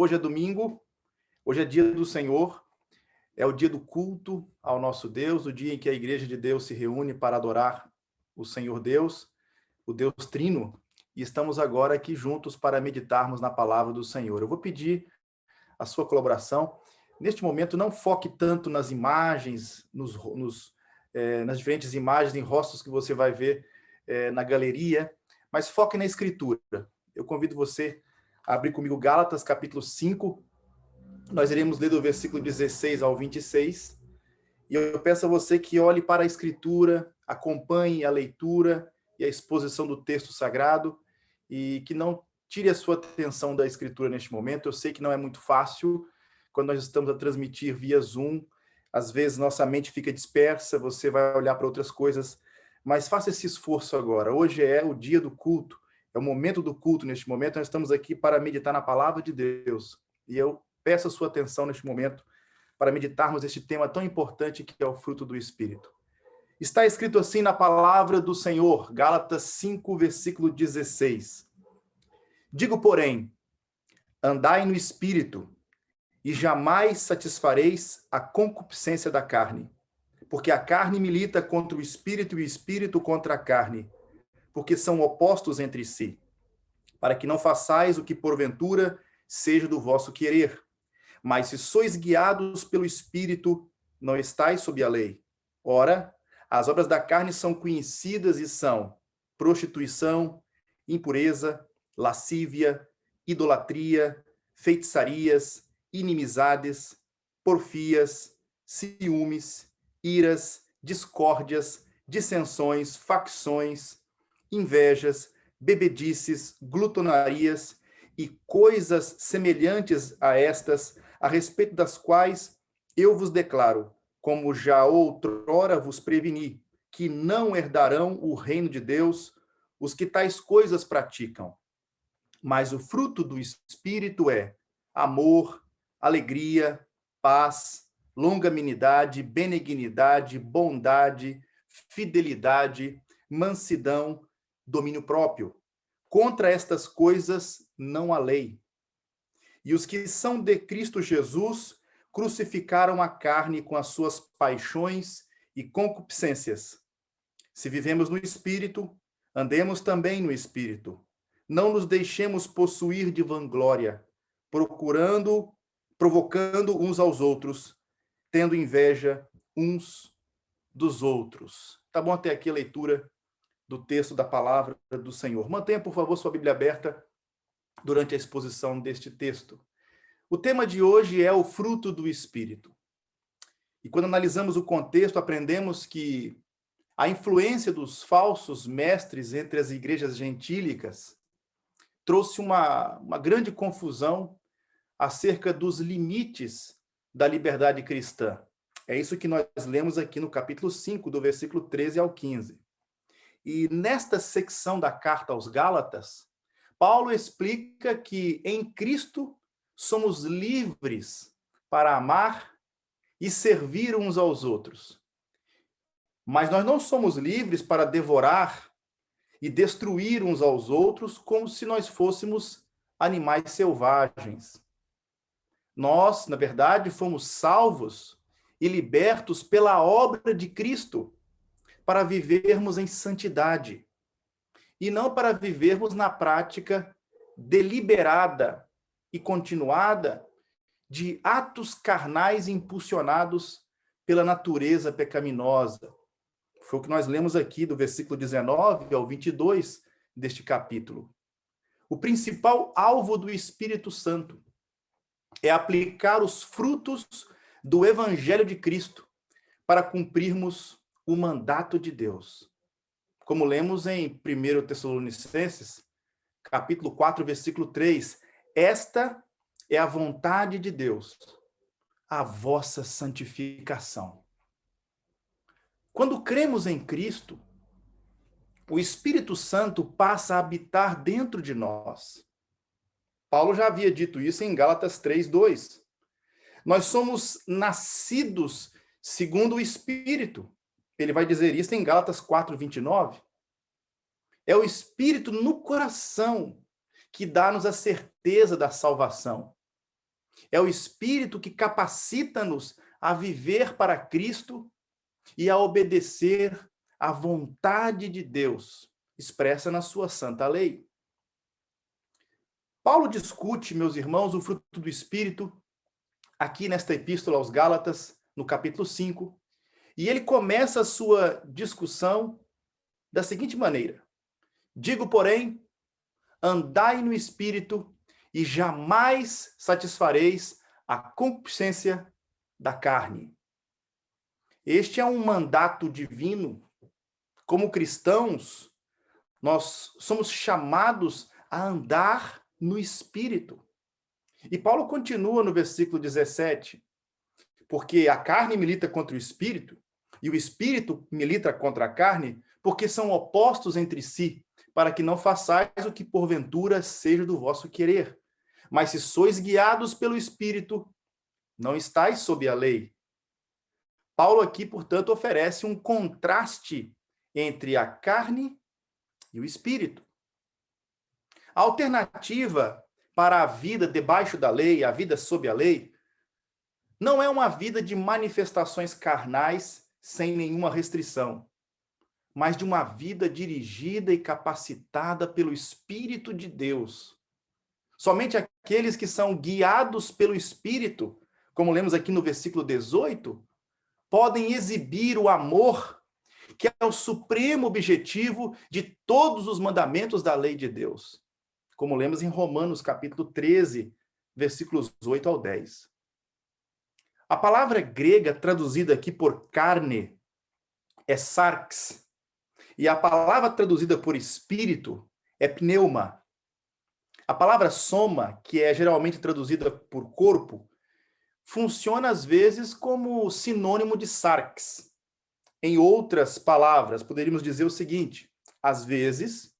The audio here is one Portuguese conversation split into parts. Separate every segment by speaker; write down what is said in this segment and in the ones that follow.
Speaker 1: Hoje é domingo, hoje é dia do Senhor, é o dia do culto ao nosso Deus, o dia em que a igreja de Deus se reúne para adorar o Senhor Deus, o Deus Trino, e estamos agora aqui juntos para meditarmos na palavra do Senhor. Eu vou pedir a sua colaboração. Neste momento, não foque tanto nas imagens, nas diferentes imagens em rostos que você vai ver na galeria, mas foque na Escritura. Eu convido você a abrir comigo Gálatas, capítulo 5. Nós iremos ler do versículo 16 ao 26. E eu peço a você que olhe para a Escritura, acompanhe a leitura e a exposição do texto sagrado e que não tire a sua atenção da Escritura neste momento. Eu sei que não é muito fácil quando nós estamos a transmitir via Zoom. Às vezes nossa mente fica dispersa, você vai olhar para outras coisas, mas faça esse esforço agora. Hoje é o dia do culto, é o momento do culto. Neste momento nós estamos aqui para meditar na palavra de Deus. E eu peço a sua atenção neste momento para meditarmos este tema tão importante que é o fruto do Espírito. Está escrito assim na palavra do Senhor, Gálatas 5, versículo 16. Digo, porém, andai no Espírito, e jamais satisfareis a concupiscência da carne. Porque a carne milita contra o Espírito e o Espírito contra a carne, porque são opostos entre si, para que não façais o que porventura seja do vosso querer. Mas se sois guiados pelo Espírito, não estáis sob a lei. Ora, as obras da carne são conhecidas e são prostituição, impureza, lascívia, idolatria, feitiçarias, inimizades, porfias, ciúmes, iras, discórdias, dissensões, facções, invejas, bebedices, glutonarias e coisas semelhantes a estas, a respeito das quais eu vos declaro, como já outrora vos preveni, que não herdarão o reino de Deus os que tais coisas praticam. Mas o fruto do Espírito é amor, alegria, paz, longanimidade, benignidade, bondade, fidelidade, mansidão, domínio próprio. Contra estas coisas não há lei. E os que são de Cristo Jesus crucificaram a carne com as suas paixões e concupiscências. Se vivemos no Espírito, andemos também no Espírito. Não nos deixemos possuir de vanglória, provocando uns aos outros, tendo inveja uns dos outros. Tá bom até aqui a leitura do texto da palavra do Senhor. Mantenha, por favor, sua Bíblia aberta durante a exposição deste texto. O tema de hoje é o fruto do Espírito. E quando analisamos o contexto, aprendemos que a influência dos falsos mestres entre as igrejas gentílicas trouxe uma grande confusão acerca dos limites da liberdade cristã. É isso que nós lemos aqui no capítulo 5, do versículo 13 ao 15. E nesta secção da carta aos Gálatas, Paulo explica que em Cristo somos livres para amar e servir uns aos outros. Mas nós não somos livres para devorar e destruir uns aos outros como se nós fôssemos animais selvagens. Nós, na verdade, fomos salvos e libertos pela obra de Cristo para vivermos em santidade e não para vivermos na prática deliberada e continuada de atos carnais impulsionados pela natureza pecaminosa. Foi o que nós lemos aqui do versículo 19 ao 22 deste capítulo. O principal alvo do Espírito Santo é aplicar os frutos do Evangelho de Cristo para cumprirmos o mandato de Deus. Como lemos em 1 Tessalonicenses, capítulo 4, versículo 3, esta é a vontade de Deus, a vossa santificação. Quando cremos em Cristo, o Espírito Santo passa a habitar dentro de nós. Paulo já havia dito isso em Gálatas 3:2. Nós somos nascidos segundo o Espírito. Ele vai dizer isso em Gálatas 4:29. É o Espírito no coração que dá-nos a certeza da salvação. É o Espírito que capacita-nos a viver para Cristo e a obedecer à vontade de Deus, expressa na sua santa lei. Paulo discute, meus irmãos, o fruto do Espírito aqui nesta epístola aos Gálatas, no capítulo 5, e ele começa a sua discussão da seguinte maneira: digo, porém, andai no Espírito e jamais satisfareis a concupiscência da carne. Este é um mandato divino. Como cristãos, nós somos chamados a andar no Espírito. E Paulo continua no versículo 17, porque a carne milita contra o Espírito, e o Espírito milita contra a carne, porque são opostos entre si, para que não façais o que porventura seja do vosso querer. Mas se sois guiados pelo Espírito, não estáis sob a lei. Paulo aqui, portanto, oferece um contraste entre a carne e o Espírito. A alternativa para a vida debaixo da lei, a vida sob a lei, não é uma vida de manifestações carnais sem nenhuma restrição, mas de uma vida dirigida e capacitada pelo Espírito de Deus. Somente aqueles que são guiados pelo Espírito, como lemos aqui no versículo 18, podem exibir o amor, que é o supremo objetivo de todos os mandamentos da lei de Deus, como lemos em Romanos capítulo 13, versículos 8 ao 10. A palavra grega traduzida aqui por carne é sarx, e a palavra traduzida por espírito é pneuma. A palavra soma, que é geralmente traduzida por corpo, funciona às vezes como sinônimo de sarx. Em outras palavras, poderíamos dizer o seguinte: às vezes,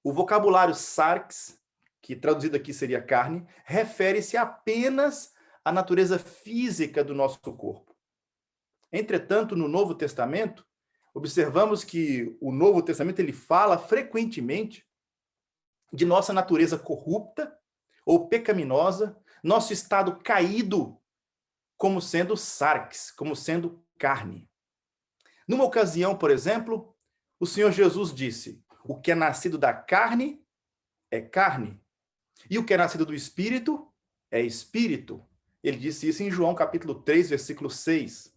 Speaker 1: o vocabulário sarx, que traduzido aqui seria carne, refere-se apenas à natureza física do nosso corpo. Entretanto, no Novo Testamento, observamos que o Novo Testamento ele fala frequentemente de nossa natureza corrupta ou pecaminosa, nosso estado caído, como sendo sarx, como sendo carne. Numa ocasião, por exemplo, o Senhor Jesus disse: o que é nascido da carne é carne, e o que é nascido do Espírito é espírito. Ele disse isso em João capítulo 3, versículo 6.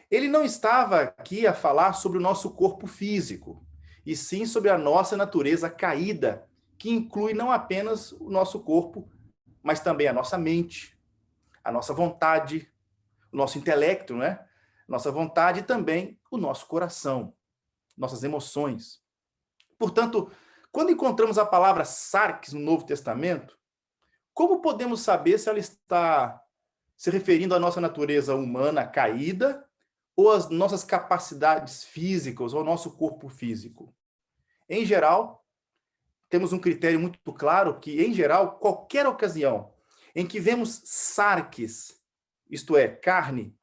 Speaker 1: Ele não estava aqui a falar sobre o nosso corpo físico, e sim sobre a nossa natureza caída, que inclui não apenas o nosso corpo, mas também a nossa mente, a nossa vontade, o nosso intelecto, né? Nossa vontade e também o nosso coração, nossas emoções. Portanto, quando encontramos a palavra sarx no Novo Testamento, como podemos saber se ela está se referindo à nossa natureza humana caída ou às nossas capacidades físicas ou ao nosso corpo físico? Em geral, temos um critério muito claro que, em geral, qualquer ocasião em que vemos sarx, isto é, carne,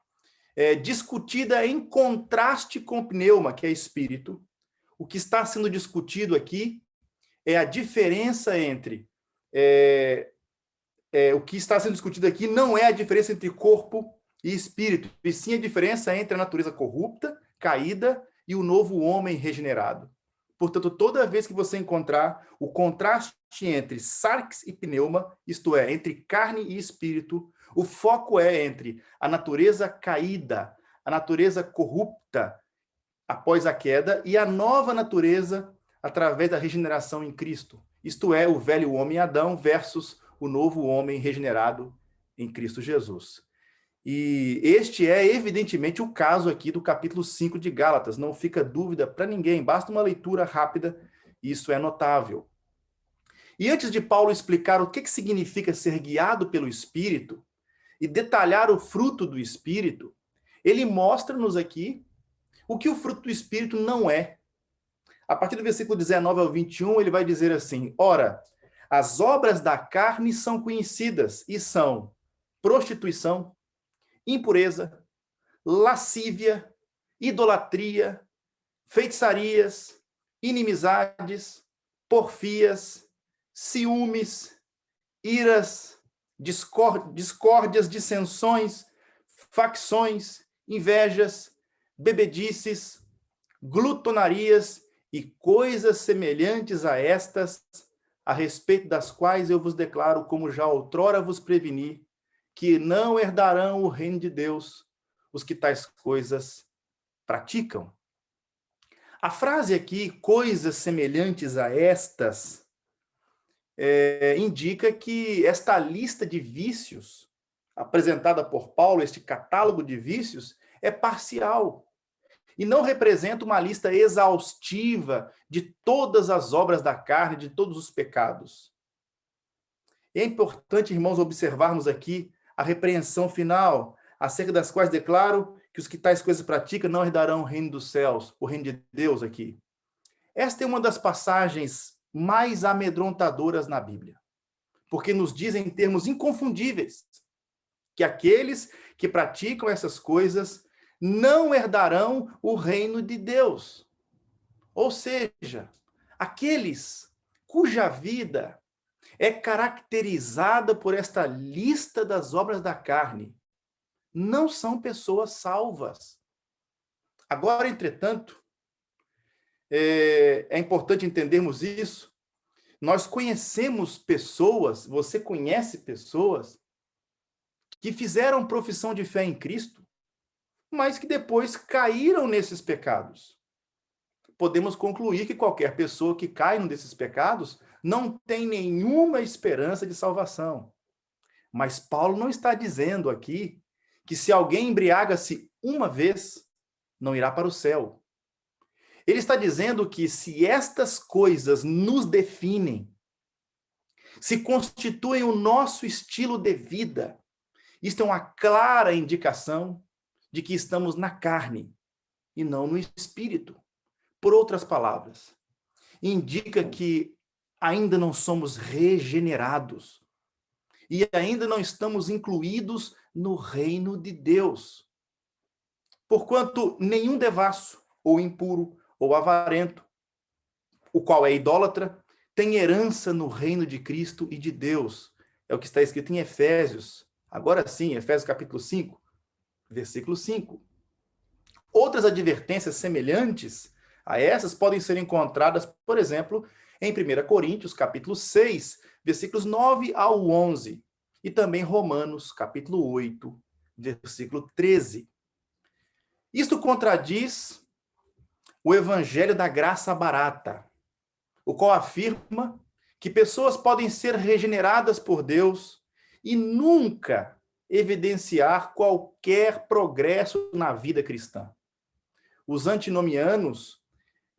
Speaker 1: discutida em contraste com pneuma, que é espírito, o que está sendo discutido aqui é a diferença entre... o que está sendo discutido aqui não é a diferença entre corpo e espírito, e sim a diferença entre a natureza corrupta, caída, e o novo homem regenerado. Portanto, toda vez que você encontrar o contraste entre sarx e pneuma, isto é, entre carne e espírito, o foco é entre a natureza caída, a natureza corrupta após a queda e a nova natureza através da regeneração em Cristo. Isto é, o velho homem Adão versus o novo homem regenerado em Cristo Jesus. E este é, evidentemente, o caso aqui do capítulo 5 de Gálatas. Não fica dúvida para ninguém, basta uma leitura rápida, e isso é notável. E antes de Paulo explicar o que significa ser guiado pelo Espírito e detalhar o fruto do Espírito, ele mostra-nos aqui o que o fruto do Espírito não é. A partir do versículo 19 ao 21, ele vai dizer assim: ora, as obras da carne são conhecidas e são prostituição, impureza, lascívia, idolatria, feitiçarias, inimizades, porfias, ciúmes, iras, discórdias, dissensões, facções, invejas, bebedices, glutonarias e coisas semelhantes a estas, a respeito das quais eu vos declaro, como já outrora vos preveni, que não herdarão o reino de Deus os que tais coisas praticam. A frase aqui, coisas semelhantes a estas, indica que esta lista de vícios apresentada por Paulo, este catálogo de vícios, é parcial e não representa uma lista exaustiva de todas as obras da carne, de todos os pecados. É importante, irmãos, observarmos aqui a repreensão final, acerca das quais declaro que os que tais coisas praticam não herdarão o reino dos céus, o reino de Deus aqui. Esta é uma das passagens mais amedrontadoras na Bíblia, porque nos diz em termos inconfundíveis que aqueles que praticam essas coisas não herdarão o reino de Deus. Ou seja, aqueles cuja vida é caracterizada por esta lista das obras da carne não são pessoas salvas. Agora, entretanto, é importante entendermos isso. Nós conhecemos pessoas, você conhece pessoas que fizeram profissão de fé em Cristo, mas que depois caíram nesses pecados. Podemos concluir que qualquer pessoa que cai num desses pecados não tem nenhuma esperança de salvação. Mas Paulo não está dizendo aqui que se alguém embriaga-se uma vez, não irá para o céu. Ele está dizendo que se estas coisas nos definem, se constituem o nosso estilo de vida, isto é uma clara indicação de que estamos na carne e não no espírito. Por outras palavras, indica que ainda não somos regenerados e ainda não estamos incluídos no reino de Deus. Porquanto nenhum devasso, ou impuro, ou avarento, o qual é idólatra, tem herança no reino de Cristo e de Deus. É o que está escrito em Efésios. Agora sim, Efésios capítulo 5, versículo 5. Outras advertências semelhantes a essas podem ser encontradas, por exemplo, em 1 Coríntios, capítulo 6, versículos 9 ao 11, e também Romanos, capítulo 8, versículo 13. Isto contradiz o evangelho da graça barata, o qual afirma que pessoas podem ser regeneradas por Deus e nunca evidenciar qualquer progresso na vida cristã. Os antinomianos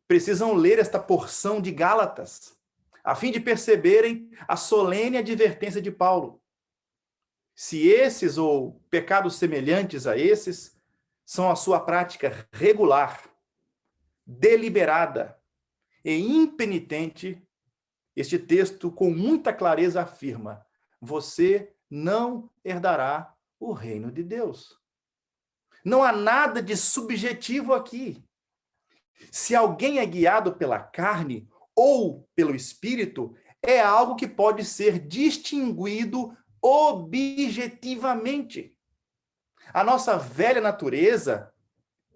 Speaker 1: precisam ler esta porção de Gálatas, a fim de perceberem a solene advertência de Paulo. Se esses ou pecados semelhantes a esses são a sua prática regular, deliberada e impenitente, este texto com muita clareza afirma: você não herdará o reino de Deus. Não há nada de subjetivo aqui. Se alguém é guiado pela carne ou pelo espírito, é algo que pode ser distinguido objetivamente. A nossa velha natureza,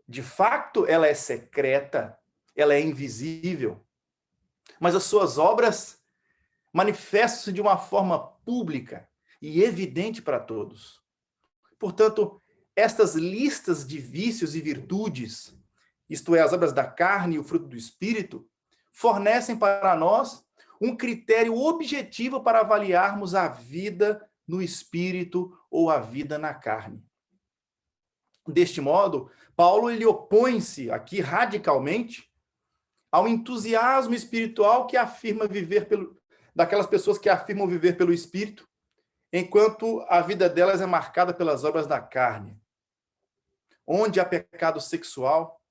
Speaker 1: de fato, ela é secreta, ela é invisível, mas as suas obras manifestam-se de uma forma pública e evidente para todos. Portanto, estas listas de vícios e virtudes, isto é, as obras da carne e o fruto do espírito, fornecem para nós um critério objetivo para avaliarmos a vida no espírito ou a vida na carne. Deste modo, Paulo ele opõe-se aqui radicalmente ao entusiasmo espiritual que afirma viver daquelas pessoas que afirmam viver pelo espírito, enquanto a vida delas é marcada pelas obras da carne, onde há pecado sexual,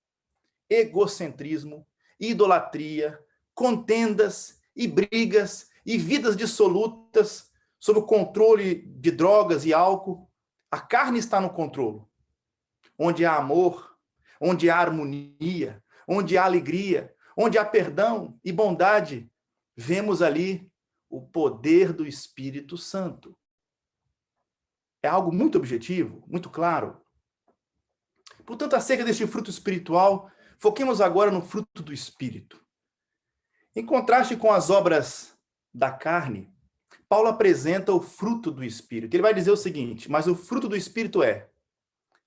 Speaker 1: egocentrismo, idolatria, contendas e brigas e vidas dissolutas sob o controle de drogas e álcool. A carne está no controle. Onde há amor, onde há harmonia, onde há alegria, onde há perdão e bondade, vemos ali o poder do Espírito Santo. É algo muito objetivo, muito claro. Portanto, acerca deste fruto espiritual, foquemos agora no fruto do Espírito. Em contraste com as obras da carne, Paulo apresenta o fruto do Espírito. Ele vai dizer o seguinte: mas o fruto do Espírito é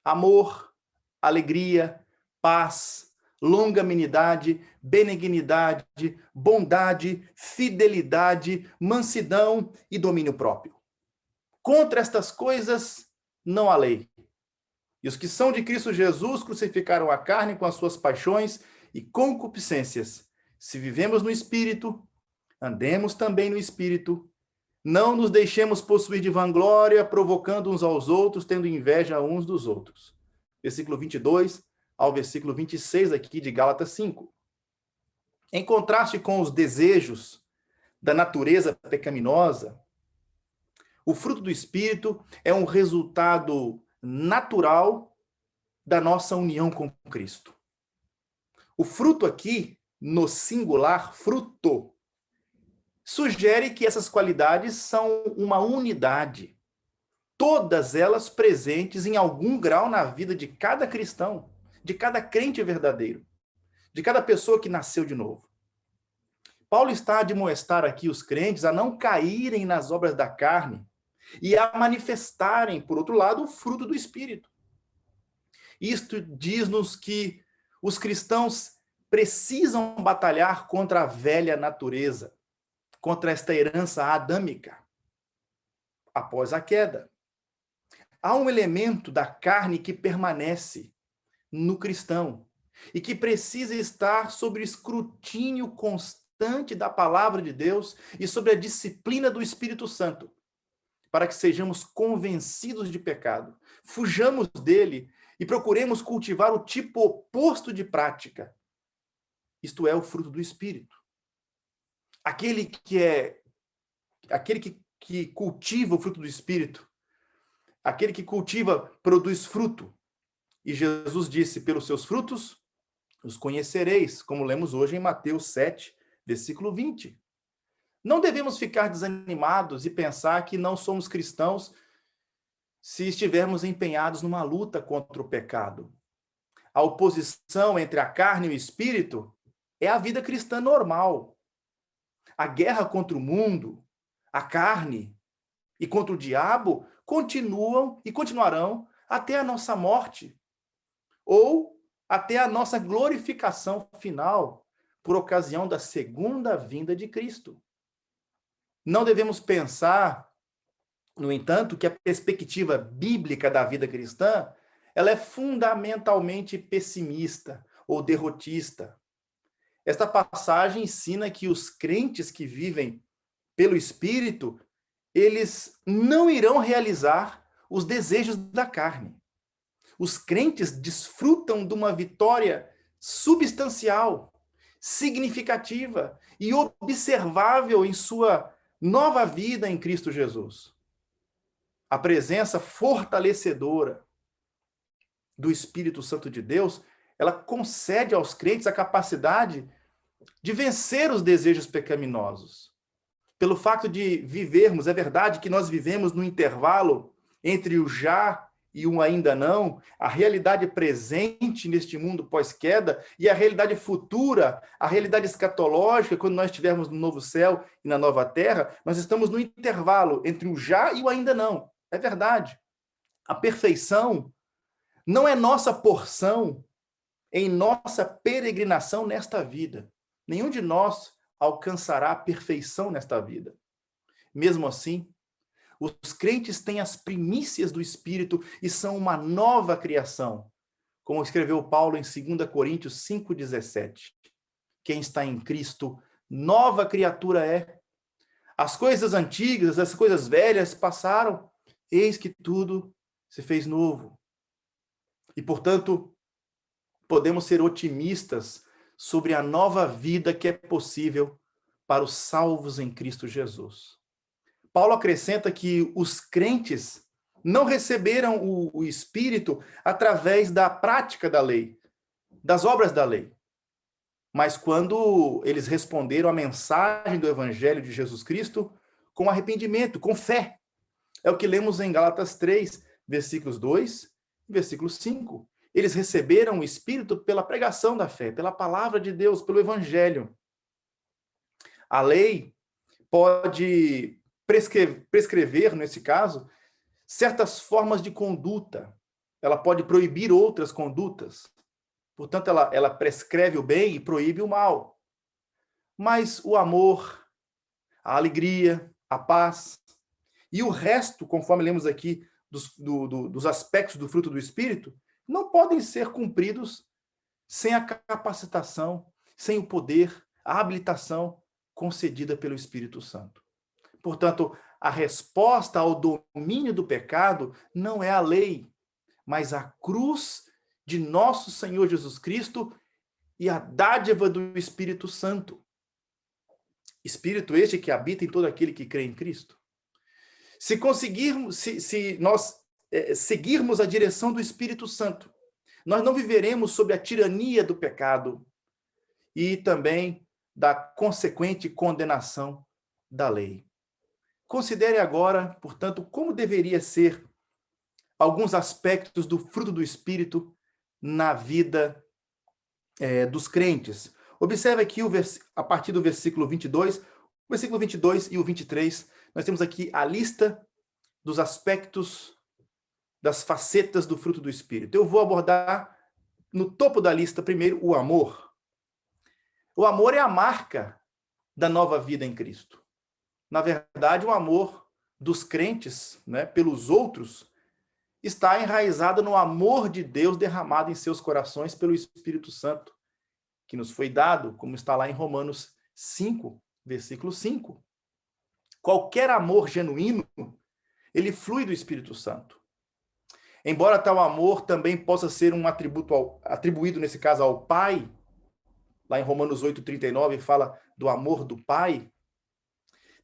Speaker 1: amor, alegria, paz, longanimidade, benignidade, bondade, fidelidade, mansidão e domínio próprio. Contra estas coisas não há lei. E os que são de Cristo Jesus crucificaram a carne com as suas paixões e concupiscências. Se vivemos no Espírito, andemos também no Espírito. Não nos deixemos possuir de vanglória, provocando uns aos outros, tendo inveja uns dos outros. Versículo 22 ao versículo 26 aqui de Gálatas 5. Em contraste com os desejos da natureza pecaminosa, o fruto do Espírito é um resultado natural da nossa união com Cristo. O fruto aqui, no singular, fruto, sugere que essas qualidades são uma unidade, todas elas presentes em algum grau na vida de cada cristão, de cada crente verdadeiro, de cada pessoa que nasceu de novo. Paulo está a admoestar aqui os crentes a não caírem nas obras da carne e a manifestarem, por outro lado, o fruto do Espírito. Isto diz-nos que os cristãos precisam batalhar contra a velha natureza, contra esta herança adâmica, após a queda. Há um elemento da carne que permanece no cristão e que precisa estar sob escrutínio constante da palavra de Deus e sobre a disciplina do Espírito Santo, para que sejamos convencidos de pecado, fujamos dele e procuremos cultivar o tipo oposto de prática. Isto é o fruto do Espírito. Aquele que cultiva o fruto do Espírito, aquele que cultiva produz fruto. E Jesus disse: pelos seus frutos os conhecereis, como lemos hoje em Mateus 7, versículo 20. Não devemos ficar desanimados e pensar que não somos cristãos se estivermos empenhados numa luta contra o pecado. A oposição entre a carne e o espírito é a vida cristã normal. A guerra contra o mundo, a carne e contra o diabo continuam e continuarão até a nossa morte ou até a nossa glorificação final por ocasião da segunda vinda de Cristo. Não devemos pensar, no entanto, que a perspectiva bíblica da vida cristã ela é fundamentalmente pessimista ou derrotista. Esta passagem ensina que os crentes que vivem pelo Espírito, eles não irão realizar os desejos da carne. Os crentes desfrutam de uma vitória substancial, significativa e observável em sua nova vida em Cristo Jesus. A presença fortalecedora do Espírito Santo de Deus, ela concede aos crentes a capacidade de vencer os desejos pecaminosos. Pelo fato de vivermos, é verdade que nós vivemos no intervalo entre o já e o ainda não, a realidade presente neste mundo pós-queda e a realidade futura, a realidade escatológica, quando nós estivermos no novo céu e na nova terra, nós estamos no intervalo entre o já e o ainda não. É verdade. A perfeição não é nossa porção em nossa peregrinação nesta vida. Nenhum de nós alcançará a perfeição nesta vida. Mesmo assim, os crentes têm as primícias do Espírito e são uma nova criação, como escreveu Paulo em 2 Coríntios 5,17. Quem está em Cristo, nova criatura é. As coisas antigas, as coisas velhas passaram, eis que tudo se fez novo. E, portanto, podemos ser otimistas sobre a nova vida que é possível para os salvos em Cristo Jesus. Paulo acrescenta que os crentes não receberam o Espírito através da prática da lei, das obras da lei, mas quando eles responderam à mensagem do Evangelho de Jesus Cristo com arrependimento, com fé, É o que lemos em Gálatas 3, versículos 2 e versículo 5. Eles receberam o Espírito pela pregação da fé, pela palavra de Deus, pelo Evangelho. A lei pode prescrever, nesse caso, certas formas de conduta. Ela pode proibir outras condutas. Portanto, ela prescreve o bem e proíbe o mal. Mas o amor, a alegria, a paz e o resto, conforme lemos aqui, dos aspectos do fruto do Espírito, não podem ser cumpridos sem a capacitação, sem o poder, a habilitação concedida pelo Espírito Santo. Portanto, a resposta ao domínio do pecado não é a lei, mas a cruz de nosso Senhor Jesus Cristo e a dádiva do Espírito Santo. Espírito este que habita em todo aquele que crê em Cristo. Se nós seguirmos a direção do Espírito Santo, nós não viveremos sob a tirania do pecado e também da consequente condenação da lei. Considere agora, portanto, como deveria ser alguns aspectos do fruto do Espírito na vida dos crentes. Observe aqui a partir do versículo 22, o versículo 22 e o 23, nós temos aqui a lista dos aspectos, das facetas do fruto do Espírito. Eu vou abordar no topo da lista primeiro o amor. O amor é a marca da nova vida em Cristo. Na verdade, o amor dos crentes, né, pelos outros, está enraizado no amor de Deus derramado em seus corações pelo Espírito Santo, que nos foi dado, como está lá em Romanos 5, versículo 5. Qualquer amor genuíno, ele flui do Espírito Santo. Embora tal amor também possa ser um atributo atribuído, nesse caso, ao Pai, lá em Romanos 8,39, fala do amor do Pai,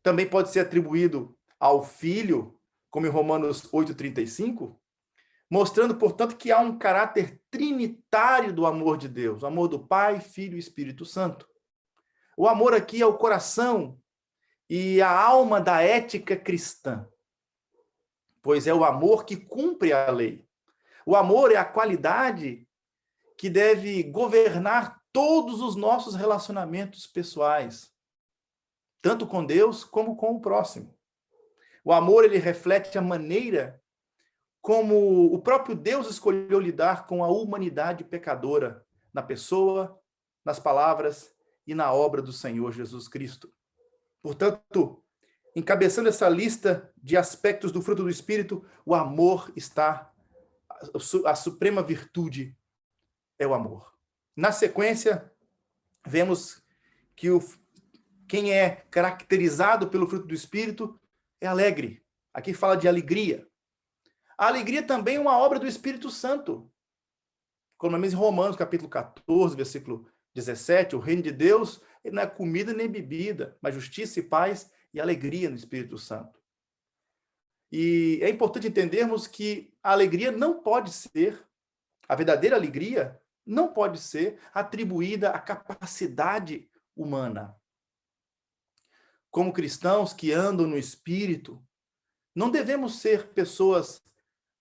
Speaker 1: também pode ser atribuído ao Filho, como em Romanos 8,35, mostrando, portanto, que há um caráter trinitário do amor de Deus, o amor do Pai, Filho e Espírito Santo. O amor aqui é o coração e a alma da ética cristã, pois é o amor que cumpre a lei. O amor é a qualidade que deve governar todos os nossos relacionamentos pessoais, tanto com Deus como com o próximo. O amor, ele reflete a maneira como o próprio Deus escolheu lidar com a humanidade pecadora, na pessoa, nas palavras e na obra do Senhor Jesus Cristo. Portanto, encabeçando essa lista de aspectos do fruto do Espírito, o amor está, a suprema virtude é o amor. Na sequência, vemos que quem é caracterizado pelo fruto do Espírito é alegre. Aqui fala de alegria. A alegria também é uma obra do Espírito Santo. Como em Romanos, capítulo 14, versículo 17, o reino de Deus não é comida nem bebida, mas justiça e paz e alegria no Espírito Santo. E é importante entendermos que a alegria não pode ser, a verdadeira alegria não pode ser atribuída à capacidade humana. Como cristãos que andam no Espírito, não devemos ser pessoas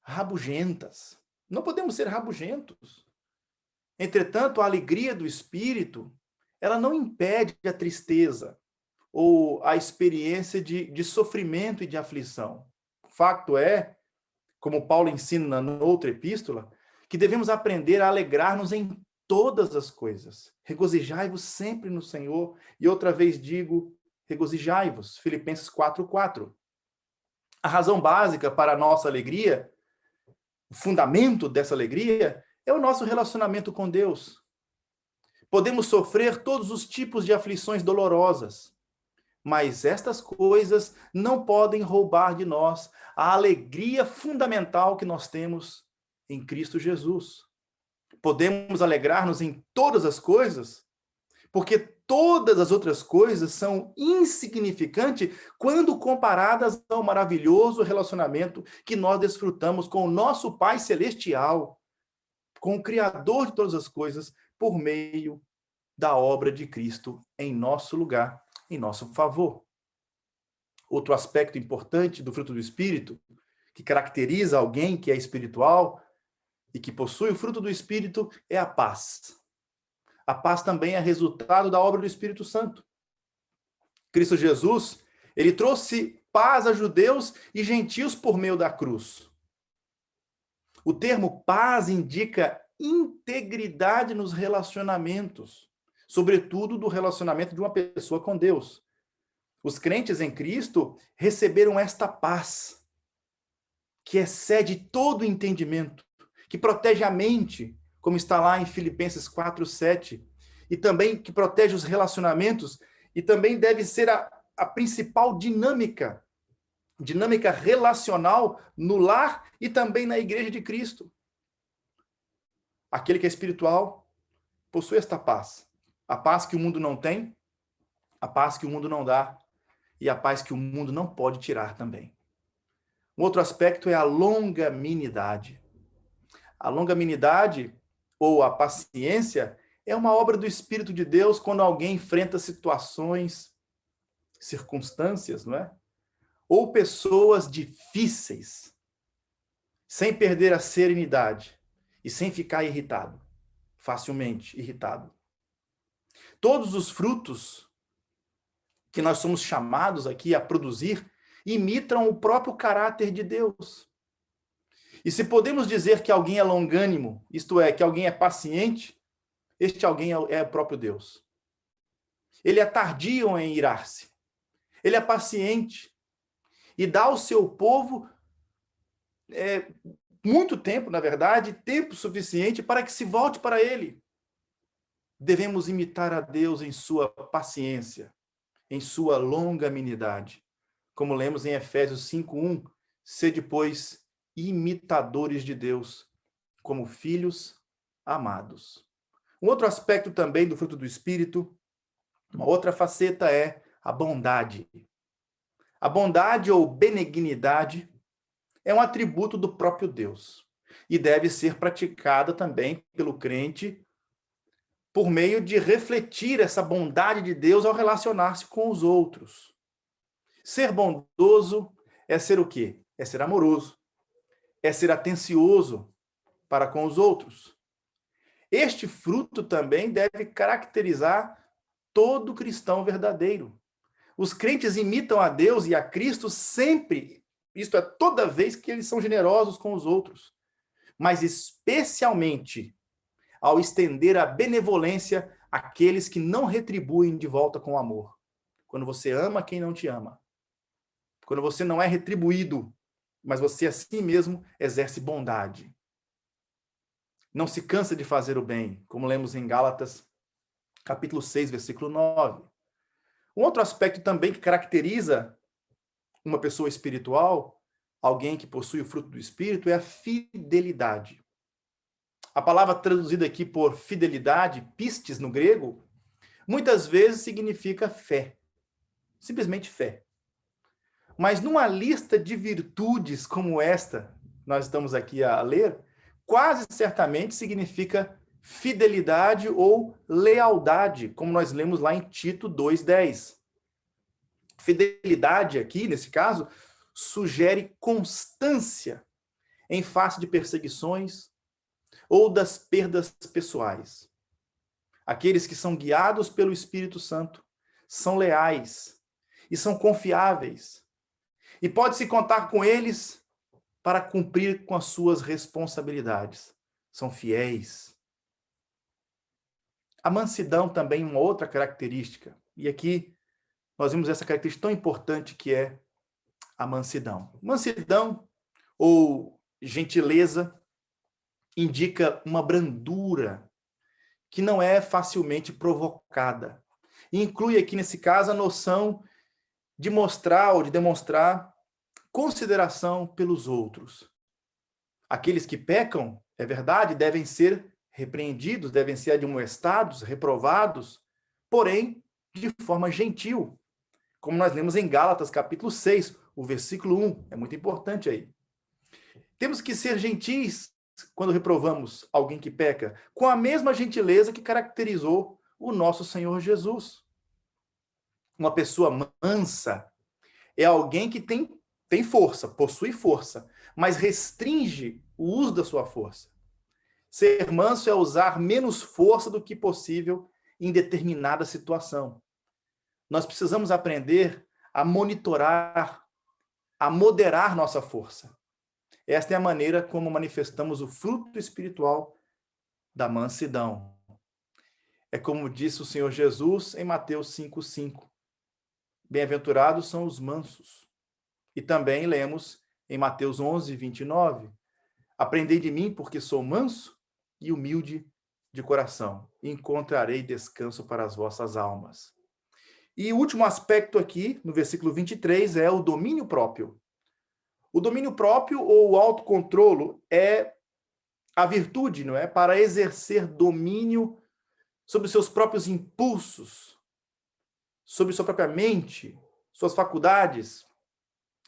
Speaker 1: rabugentas. Não podemos ser rabugentos. Entretanto, a alegria do Espírito, ela não impede a tristeza ou a experiência de sofrimento e de aflição. O facto é, como Paulo ensina na outra epístola, que devemos aprender a alegrar-nos em todas as coisas. Regozijai-vos sempre no Senhor. E outra vez digo, regozijai-vos. Filipenses 4:4. A razão básica para a nossa alegria, o fundamento dessa alegria, é o nosso relacionamento com Deus. Podemos sofrer todos os tipos de aflições dolorosas, mas estas coisas não podem roubar de nós a alegria fundamental que nós temos em Cristo Jesus. Podemos alegrar-nos em todas as coisas, porque todas as outras coisas são insignificantes quando comparadas ao maravilhoso relacionamento que nós desfrutamos com o nosso Pai Celestial, com o Criador de todas as coisas, por meio da obra de Cristo em nosso lugar, em nosso favor. Outro aspecto importante do fruto do Espírito, que caracteriza alguém que é espiritual e que possui o fruto do Espírito, é a paz. A paz também é resultado da obra do Espírito Santo. Cristo Jesus, ele trouxe paz a judeus e gentios por meio da cruz. O termo paz indica integridade nos relacionamentos, sobretudo do relacionamento de uma pessoa com Deus. Os crentes em Cristo receberam esta paz, que excede todo entendimento, que protege a mente, como está lá em Filipenses 4:7, e também que protege os relacionamentos, e também deve ser a principal dinâmica relacional no lar e também na igreja de Cristo. Aquele que é espiritual possui esta paz. A paz que o mundo não tem, a paz que o mundo não dá, e a paz que o mundo não pode tirar também. Um outro aspecto é a longanimidade. A longanimidade, ou a paciência, é uma obra do Espírito de Deus quando alguém enfrenta situações, circunstâncias, não é? Ou pessoas difíceis, sem perder a serenidade e sem ficar irritado, facilmente irritado. Todos os frutos que nós somos chamados aqui a produzir imitam o próprio caráter de Deus. E se podemos dizer que alguém é longânimo, isto é, que alguém é paciente, este alguém é o próprio Deus. Ele é tardio em irar-se. Ele é paciente e dá ao seu povo muito tempo, na verdade, tempo suficiente para que se volte para ele. Devemos imitar a Deus em sua paciência, em sua longanimidade. Como lemos em Efésios 5:1, sede, pois, imitadores de Deus, como filhos amados. Um outro aspecto também do fruto do Espírito, uma outra faceta é a bondade. A bondade ou benignidade é um atributo do próprio Deus e deve ser praticada também pelo crente por meio de refletir essa bondade de Deus ao relacionar-se com os outros. Ser bondoso é ser o quê? É ser amoroso, é ser atencioso para com os outros. Este fruto também deve caracterizar todo cristão verdadeiro. Os crentes imitam a Deus e a Cristo sempre, isto é, toda vez que eles são generosos com os outros, mas especialmente ao estender a benevolência àqueles que não retribuem de volta com amor. Quando você ama quem não te ama. Quando você não é retribuído, mas você assim mesmo exerce bondade. Não se cansa de fazer o bem, como lemos em Gálatas, capítulo 6, versículo 9. Um outro aspecto também que caracteriza uma pessoa espiritual, alguém que possui o fruto do Espírito, é a fidelidade. A palavra traduzida aqui por fidelidade, pistes no grego, muitas vezes significa fé. Simplesmente fé. Mas numa lista de virtudes como esta, nós estamos aqui a ler, quase certamente significa fidelidade ou lealdade, como nós lemos lá em Tito 2:10. Fidelidade aqui, nesse caso, sugere constância em face de perseguições ou das perdas pessoais. Aqueles que são guiados pelo Espírito Santo são leais e são confiáveis. E pode-se contar com eles para cumprir com as suas responsabilidades. São fiéis. A mansidão também é uma outra característica. E aqui nós vimos essa característica tão importante que é a mansidão. Mansidão ou gentileza indica uma brandura que não é facilmente provocada. E inclui aqui, nesse caso, a noção de mostrar ou de demonstrar consideração pelos outros. Aqueles que pecam, é verdade, devem ser repreendidos, devem ser admoestados, reprovados, porém, de forma gentil. Como nós lemos em Gálatas, capítulo 6, o versículo 1. É muito importante aí. Temos que ser gentis quando reprovamos alguém que peca, com a mesma gentileza que caracterizou o nosso Senhor Jesus. Uma pessoa mansa é alguém que tem força, possui força, mas restringe o uso da sua força. Ser manso é usar menos força do que possível em determinada situação. Nós precisamos aprender a monitorar, a moderar nossa força. Esta é a maneira como manifestamos o fruto espiritual da mansidão. É como disse o Senhor Jesus em Mateus 5:5. Bem-aventurados são os mansos. E também lemos em Mateus 11:29. Aprendei de mim, porque sou manso e humilde de coração, e encontrarei descanso para as vossas almas. E o último aspecto aqui, no versículo 23, é o domínio próprio. O domínio próprio ou o autocontrolo é a virtude, não é? Para exercer domínio sobre os seus próprios impulsos, sobre sua própria mente, suas faculdades.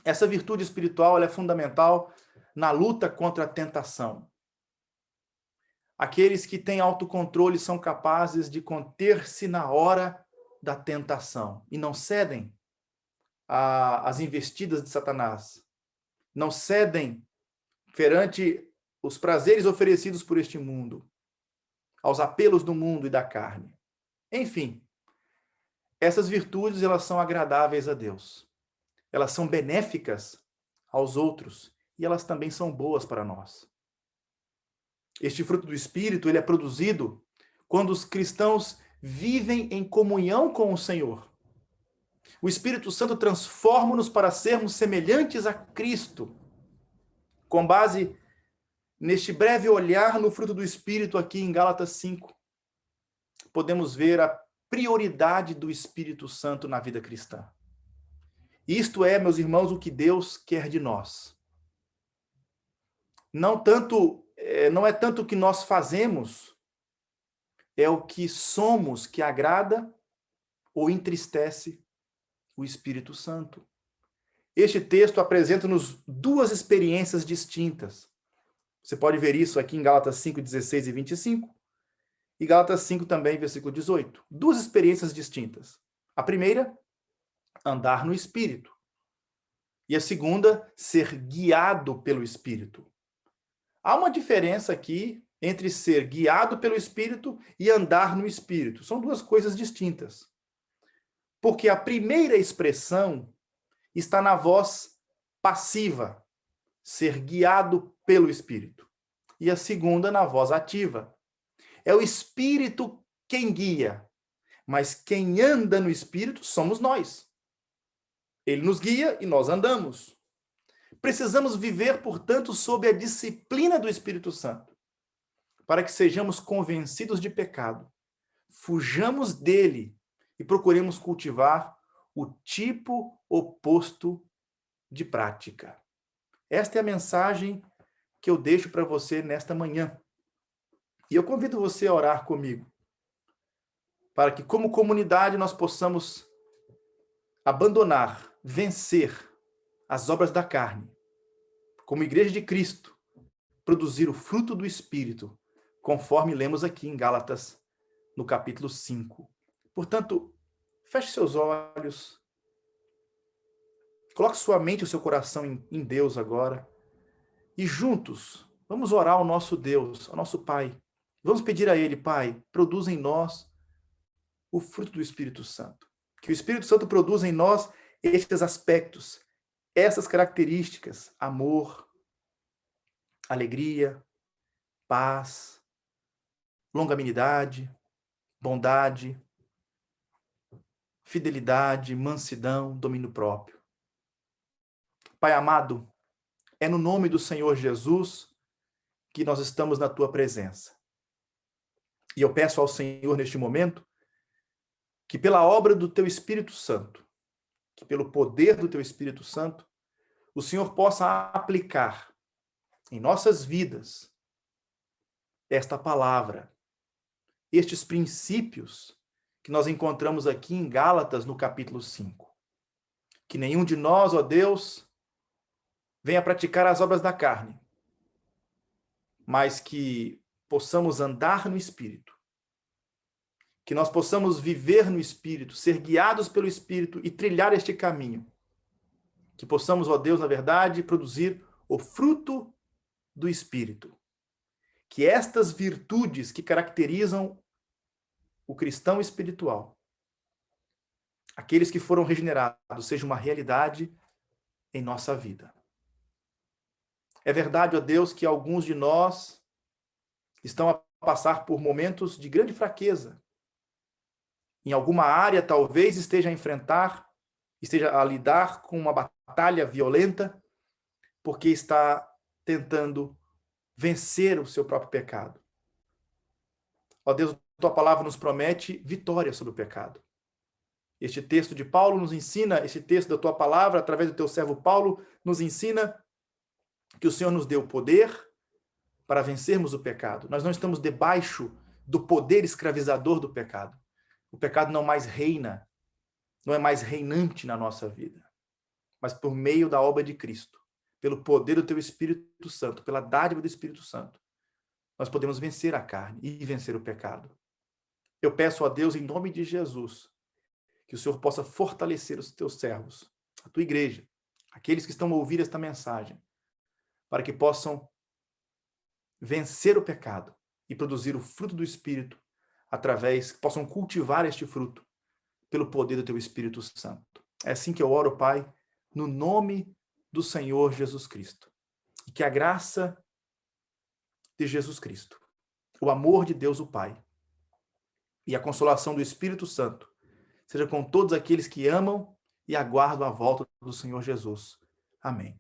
Speaker 1: Essa virtude espiritual ela é fundamental na luta contra a tentação. Aqueles que têm autocontrole são capazes de conter-se na hora da tentação e não cedem às investidas de Satanás. Não cedem perante os prazeres oferecidos por este mundo, aos apelos do mundo e da carne. Enfim, essas virtudes elas são agradáveis a Deus. Elas são benéficas aos outros e elas também são boas para nós. Este fruto do Espírito, ele é produzido quando os cristãos vivem em comunhão com o Senhor. O Espírito Santo transforma-nos para sermos semelhantes a Cristo. Com base neste breve olhar no fruto do Espírito aqui em Gálatas 5, podemos ver a prioridade do Espírito Santo na vida cristã. Isto é, meus irmãos, o que Deus quer de nós. Não é tanto o que nós fazemos, é o que somos que agrada ou entristece o Espírito Santo. Este texto apresenta-nos duas experiências distintas. Você pode ver isso aqui em Gálatas 5, 16 e 25, e Gálatas 5 também, versículo 18. Duas experiências distintas. A primeira, andar no Espírito. E a segunda, ser guiado pelo Espírito. Há uma diferença aqui entre ser guiado pelo Espírito e andar no Espírito. São duas coisas distintas. Porque a primeira expressão está na voz passiva, ser guiado pelo Espírito. E a segunda na voz ativa. É o Espírito quem guia, mas quem anda no Espírito somos nós. Ele nos guia e nós andamos. Precisamos viver, portanto, sob a disciplina do Espírito Santo, para que sejamos convencidos de pecado, fujamos dele e procuremos cultivar o tipo oposto de prática. Esta é a mensagem que eu deixo para você nesta manhã. E eu convido você a orar comigo, para que, como comunidade, nós possamos abandonar, vencer as obras da carne, como Igreja de Cristo, produzir o fruto do Espírito, conforme lemos aqui em Gálatas, no capítulo 5. Portanto, feche seus olhos, coloque sua mente e o seu coração em Deus agora, e juntos, vamos orar ao nosso Deus, ao nosso Pai. Vamos pedir a Ele, Pai, produza em nós o fruto do Espírito Santo. Que o Espírito Santo produza em nós estes aspectos, essas características: amor, alegria, paz, longanimidade, bondade, fidelidade, mansidão, domínio próprio. Pai amado, é no nome do Senhor Jesus que nós estamos na tua presença. E eu peço ao Senhor neste momento que pela obra do teu Espírito Santo, que pelo poder do teu Espírito Santo, o Senhor possa aplicar em nossas vidas esta palavra, estes princípios que nós encontramos aqui em Gálatas, no capítulo 5. Que nenhum de nós, ó Deus, venha praticar as obras da carne, mas que possamos andar no Espírito, que nós possamos viver no Espírito, ser guiados pelo Espírito e trilhar este caminho, Que possamos, ó Deus, na verdade, produzir o fruto do Espírito. Que estas virtudes que caracterizam o cristão espiritual, aqueles que foram regenerados, sejam uma realidade em nossa vida. É verdade, ó Deus, que alguns de nós estão a passar por momentos de grande fraqueza. Em alguma área, talvez esteja a lidar com uma batalha violenta, porque está tentando vencer o seu próprio pecado. Ó Deus, tua palavra nos promete vitória sobre o pecado. Este texto de Paulo nos ensina, este texto da tua palavra, através do teu servo Paulo, nos ensina que o Senhor nos deu poder para vencermos o pecado. Nós não estamos debaixo do poder escravizador do pecado. O pecado não mais reina, não é mais reinante na nossa vida. Mas por meio da obra de Cristo, pelo poder do teu Espírito Santo, pela dádiva do Espírito Santo, nós podemos vencer a carne e vencer o pecado. Eu peço a Deus, em nome de Jesus, que o Senhor possa fortalecer os teus servos, a tua igreja, aqueles que estão a ouvir esta mensagem, para que possam vencer o pecado e produzir o fruto do Espírito possam cultivar este fruto pelo poder do teu Espírito Santo. É assim que eu oro, Pai, no nome do Senhor Jesus Cristo. E que a graça de Jesus Cristo, o amor de Deus o Pai e a consolação do Espírito Santo seja com todos aqueles que amam e aguardam a volta do Senhor Jesus. Amém.